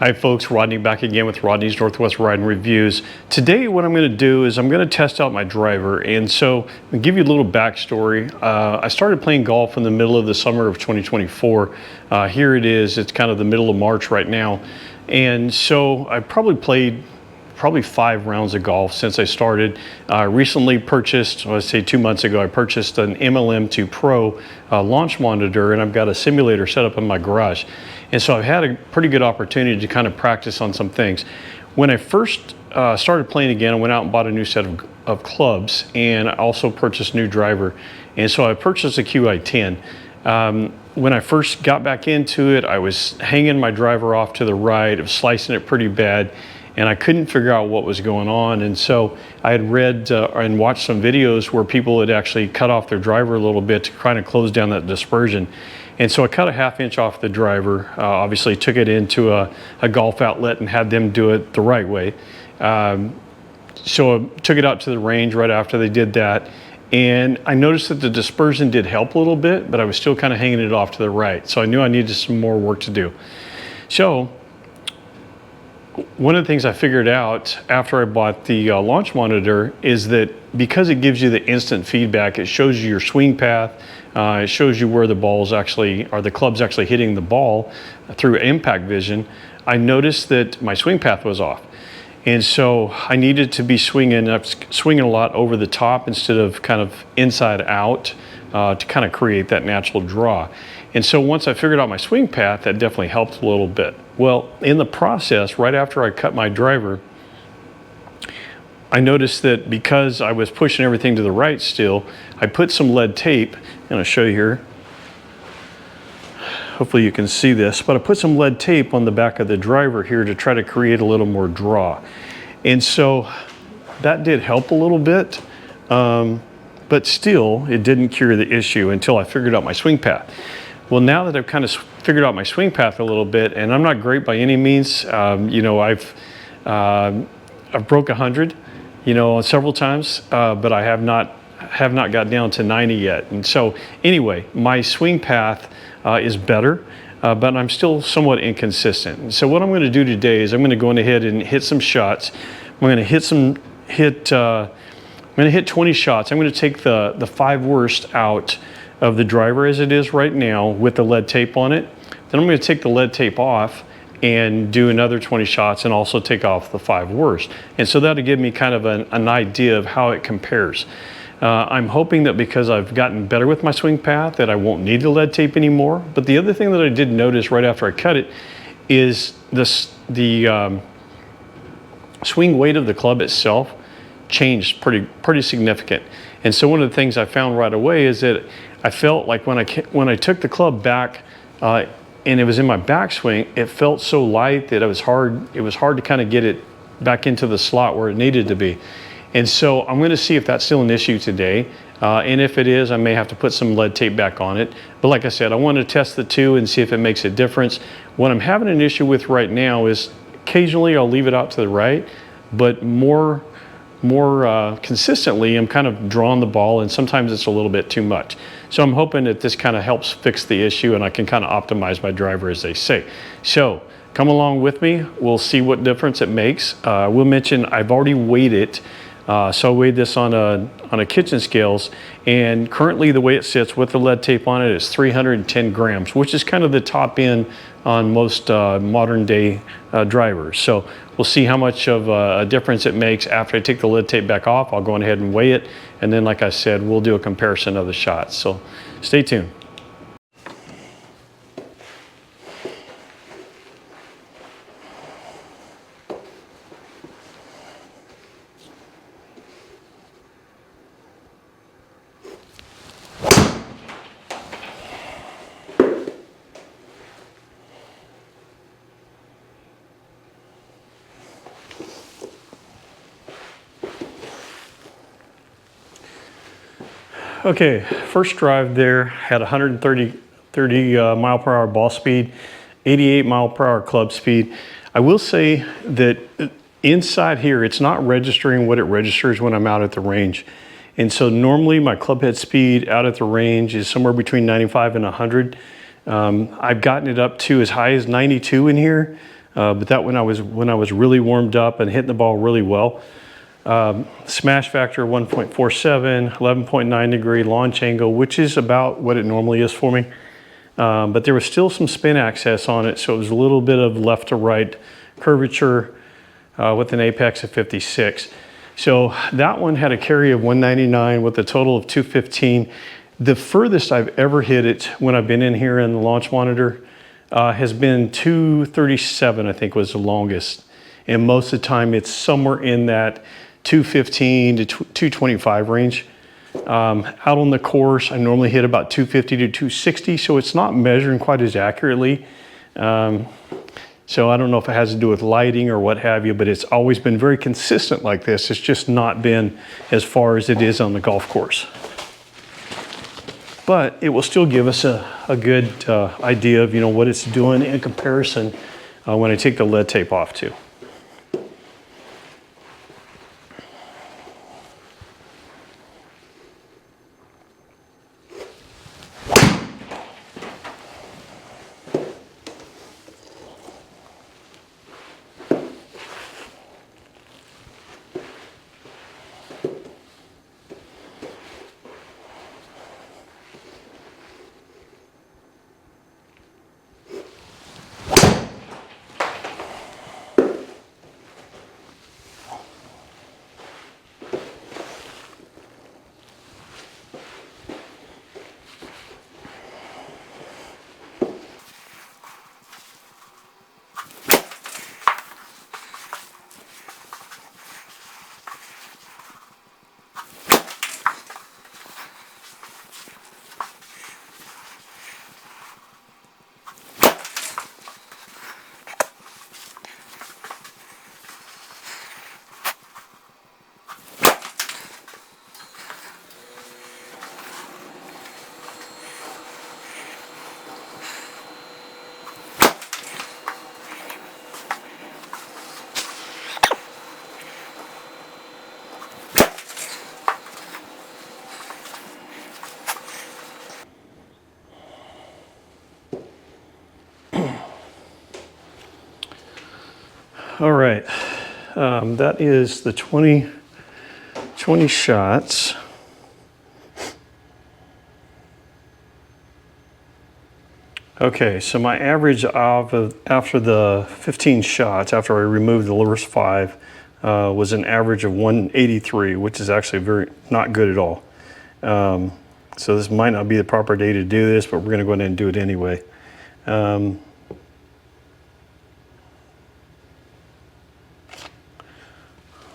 Hi folks, Rodney back again with Rodney's Northwest Riding Reviews. Today what I'm going to do is I'm going to test out my driver, and so I'll give you a little backstory. I started playing golf in the middle of the summer of 2024. Here it is, it's kind of the middle of March right now, and so I probably played 5 rounds of golf since I started. I recently purchased, let's say 2 months ago, I purchased an MLM 2 Pro launch monitor, and I've got a simulator set up in my garage. And so I've had a pretty good opportunity to kind of practice on some things. When I first started playing again, I went out and bought a new set of clubs, and I also purchased a new driver. And so I purchased a QI10. When I first got back into it, I was hanging my driver off to the right, I was slicing it pretty bad, and I couldn't figure out what was going on. And so I had read and watched some videos where people had actually cut off their driver a little bit to kind of close down that dispersion. And so I cut a 1/2 inch off the driver, obviously took it into a golf outlet and had them do it the right way. So I took it out to the range right after they did that. And I noticed that the dispersion did help a little bit, but I was still kind of hanging it off to the right. So I knew I needed some more work to do. So one of the things I figured out after I bought the launch monitor is that because it gives you the instant feedback, it shows you your swing path, it shows you where the ball's actually, or the club's actually hitting the ball through impact vision. I noticed that my swing path was off. And so I needed to be swinging a lot over the top instead of kind of inside out to kind of create that natural draw. And so once I figured out my swing path, that definitely helped a little bit. Well, in the process, right after I cut my driver, I noticed that because I was pushing everything to the right still, I put some lead tape, and I'll show you here. Hopefully you can see this, but I put some lead tape on the back of the driver here to try to create a little more draw. And so that did help a little bit, but still it didn't cure the issue until I figured out my swing path. Well, now that I've kind of figured out my swing path a little bit, and I'm not great by any means, you know, I've broke 100, you know, several times, but I have not got down to 90 yet. And so anyway, my swing path is better, but I'm still somewhat inconsistent. And so what I'm going to do today is I'm going to go ahead and hit some shots. I'm going to hit 20 shots. I'm going to take the 5 worst out of the driver as it is right now with the lead tape on it. Then I'm going to take the lead tape off and do another 20 shots and also take off the 5 worst. And so that'll give me kind of an idea of how it compares. I'm hoping that because I've gotten better with my swing path that I won't need the lead tape anymore. But the other thing that I did notice right after I cut it is the swing weight of the club itself changed pretty significant. And so one of the things I found right away is that I felt like when I took the club back and it was in my backswing, it felt so light that it was hard to kind of get it back into the slot where it needed to be. And so I'm going to see if that's still an issue today. And if it is, I may have to put some lead tape back on it. But like I said, I want to test the two and see if it makes a difference. What I'm having an issue with right now is occasionally I'll leave it out to the right, but more consistently I'm kind of drawing the ball, and sometimes it's a little bit too much. So I'm hoping that this kind of helps fix the issue and I can kind of optimize my driver, as they say. So come along with me, we'll see what difference it makes. We'll mention I've already weighed it. So I weighed this on a kitchen scales, and currently the way it sits with the lead tape on it is 310 grams, which is kind of the top end on most modern day drivers. So we'll see how much of a difference it makes after I take the lead tape back off. I'll go ahead and weigh it, and then like I said, we'll do a comparison of the shots. So stay tuned. Okay, first drive there had 130 mile per hour ball speed, 88 mile per hour club speed. I will say that inside here, it's not registering what it registers when I'm out at the range. And so normally my club head speed out at the range is somewhere between 95 and 100. I've gotten it up to as high as 92 in here, but that when I was really warmed up and hitting the ball really well. Smash factor 1.47, 11.9 degree launch angle, which is about what it normally is for me. But there was still some spin access on it, so it was a little bit of left to right curvature with an apex of 56. So that one had a carry of 199 with a total of 215. The furthest I've ever hit it when I've been in here in the launch monitor has been 237, I think was the longest. And most of the time it's somewhere in that 215 to 225 range. Out on the course, I normally hit about 250 to 260, so it's not measuring quite as accurately. So I don't know if it has to do with lighting or what have you, but it's always been very consistent like this. It's just not been as far as it is on the golf course. But it will still give us a good idea of what it's doing in comparison when I take the lead tape off too. All right, that is the 20 shots. Okay, so my average after the 15 shots, after I removed the first 5, was an average of 183, which is actually not good at all. So this might not be the proper day to do this, but we're gonna go ahead and do it anyway.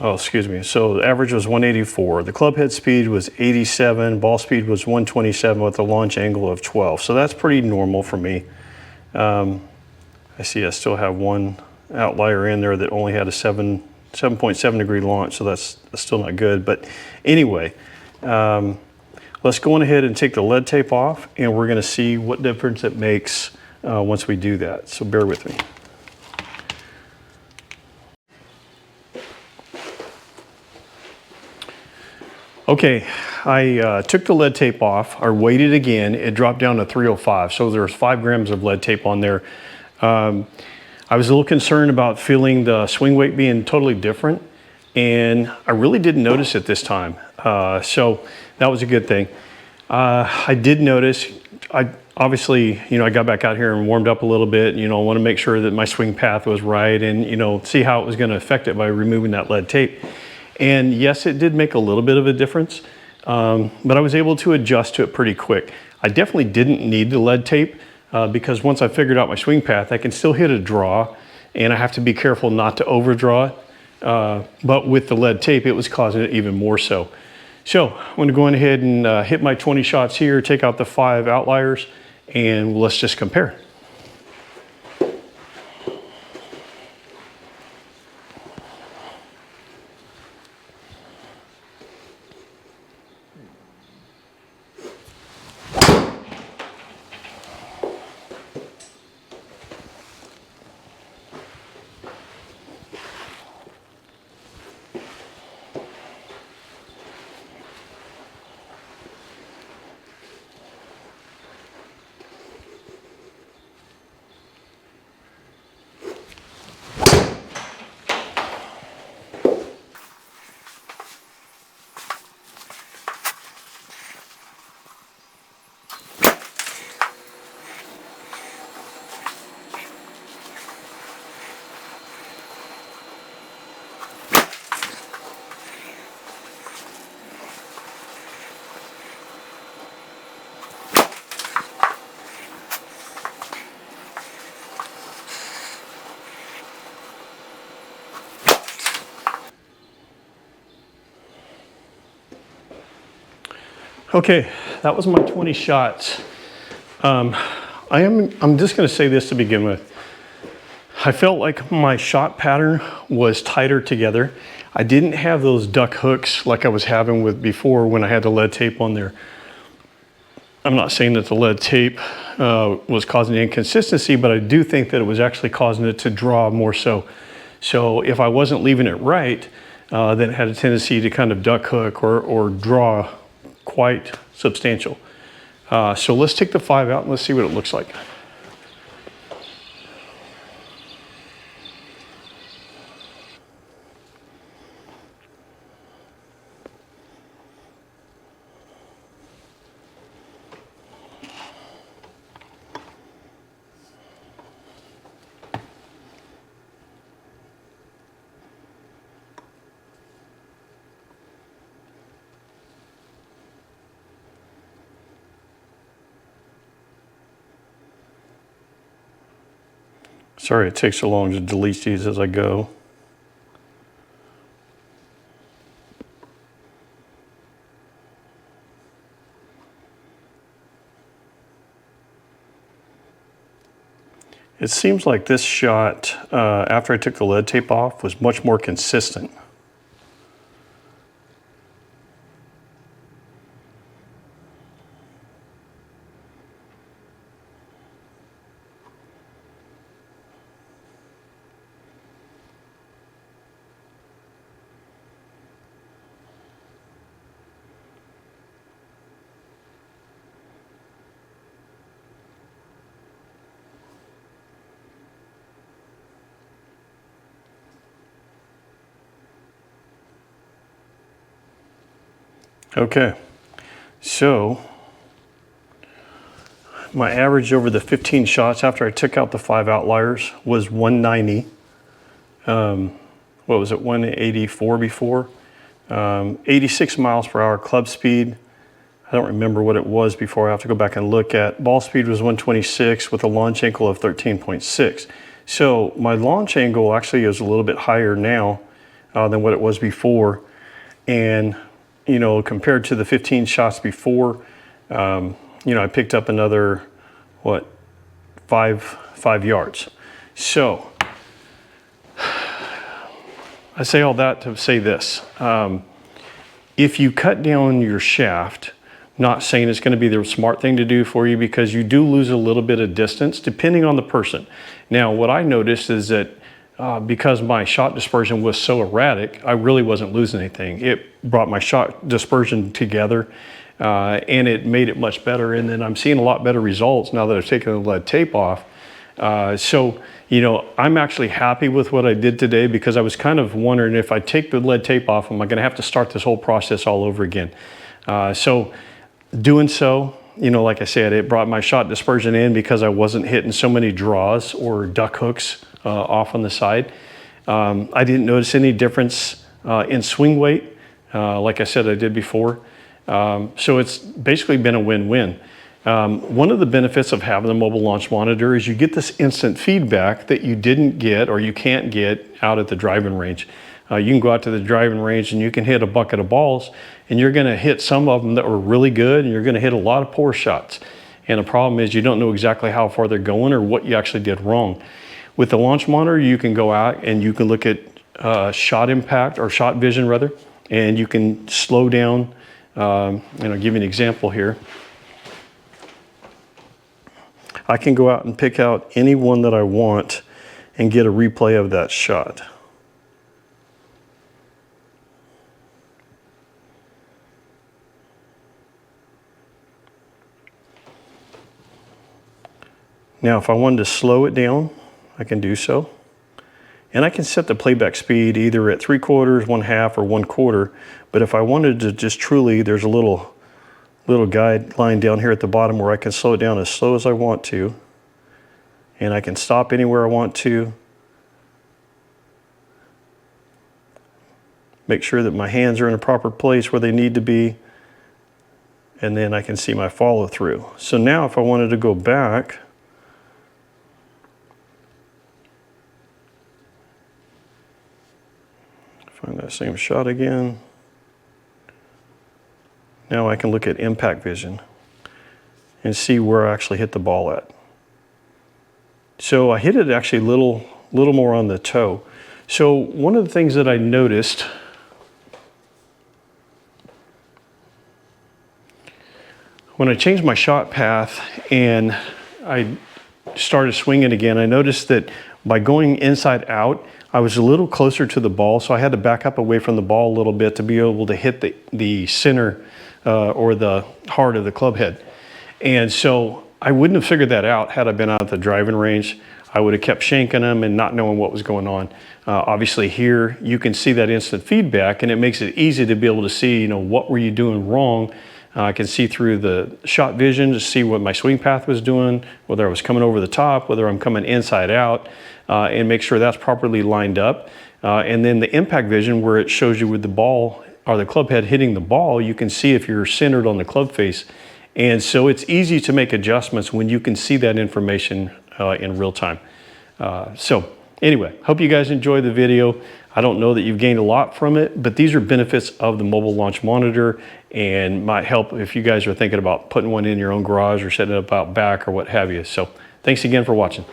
Oh, excuse me. So the average was 184. The club head speed was 87. Ball speed was 127 with a launch angle of 12. So that's pretty normal for me. I see I still have one outlier in there that only had a 7.7 degree launch. So that's still not good. But anyway, let's go on ahead and take the lead tape off, and we're going to see what difference it makes once we do that. So bear with me. Okay, I took the lead tape off. I weighed it again. It dropped down to 305. So there's 5 grams of lead tape on there. I was a little concerned about feeling the swing weight being totally different, and I really didn't notice it this time. So that was a good thing. I did notice, obviously, I got back out here and warmed up a little bit. I want to make sure that my swing path was right and, see how it was going to affect it by removing that lead tape. And yes, it did make a little bit of a difference, but I was able to adjust to it pretty quick. I definitely didn't need the lead tape because once I figured out my swing path, I can still hit a draw, and I have to be careful not to overdraw it. But with the lead tape, it was causing it even more so. So I'm going to go ahead and hit my 20 shots here, take out the 5 outliers, and let's just compare. Okay, that was my 20 shots. I'm just going to say this to begin with. I felt like my shot pattern was tighter together. I didn't have those duck hooks like I was having with before when I had the lead tape on there. I'm not saying that the lead tape was causing the inconsistency, but I do think that it was actually causing it to draw more so. So if I wasn't leaving it right, then it had a tendency to kind of duck hook or draw quite substantial. So let's take the 5 out and let's see what it looks like. Sorry it takes so long to delete these as I go. It seems like this shot, after I took the lead tape off, was much more consistent. Okay, so my average over the 15 shots after I took out the 5 outliers was 190. What was it, 184 before? 86 miles per hour club speed. I don't remember what it was before. I have to go back and look at. Ball speed was 126 with a launch angle of 13.6. So my launch angle actually is a little bit higher now than what it was before. And you know, compared to the 15 shots before, you know, I picked up another, what, five yards. So I say all that to say this. If you cut down your shaft, not saying it's going to be the smart thing to do for you, because you do lose a little bit of distance depending on the person. Now, what I noticed is that because my shot dispersion was so erratic, I really wasn't losing anything. It brought my shot dispersion together and it made it much better. And then I'm seeing a lot better results now that I've taken the lead tape off. So, you know, I'm actually happy with what I did today, because I was kind of wondering, if I take the lead tape off, am I going to have to start this whole process all over again? So doing so, you know, like I said, it brought my shot dispersion in because I wasn't hitting so many draws or duck hooks off on the side. I didn't notice any difference in swing weight, like I said I did before. So it's basically been a win-win. One of the benefits of having the mobile launch monitor is you get this instant feedback that you didn't get or you can't get out at the driving range. You can go out to the driving range and you can hit a bucket of balls, and you're going to hit some of them that were really good, and you're going to hit a lot of poor shots. And the problem is you don't know exactly how far they're going or what you actually did wrong. With the launch monitor, you can go out and you can look at shot impact, or shot vision rather, and you can slow down. And I'll give you an example here. I can go out and pick out any one that I want and get a replay of that shot. Now, if I wanted to slow it down, I can do so. And I can set the playback speed either at 3/4, 1/2, or 1/4. But if I wanted to just truly, there's a little guideline down here at the bottom where I can slow it down as slow as I want to. And I can stop anywhere I want to. Make sure that my hands are in a proper place where they need to be. And then I can see my follow through. So now if I wanted to go back, find that same shot again. Now I can look at impact vision and see where I actually hit the ball at. So I hit it actually a little more on the toe. So one of the things that I noticed when I changed my shot path and I started swinging again, I noticed that by going inside out, I was a little closer to the ball, so I had to back up away from the ball a little bit to be able to hit the center or the heart of the club head. And so I wouldn't have figured that out had I been out at the driving range. I would have kept shanking them and not knowing what was going on. Obviously here, you can see that instant feedback, and it makes it easy to be able to see, what were you doing wrong. I can see through the shot vision to see what my swing path was doing, whether I was coming over the top, whether I'm coming inside out, and make sure that's properly lined up. And then the impact vision, where it shows you with the ball or the club head hitting the ball, you can see if you're centered on the club face. And so it's easy to make adjustments when you can see that information in real time. So anyway, hope you guys enjoyed the video. I don't know that you've gained a lot from it, but these are benefits of the mobile launch monitor and might help if you guys are thinking about putting one in your own garage or setting it up out back or what have you. So thanks again for watching.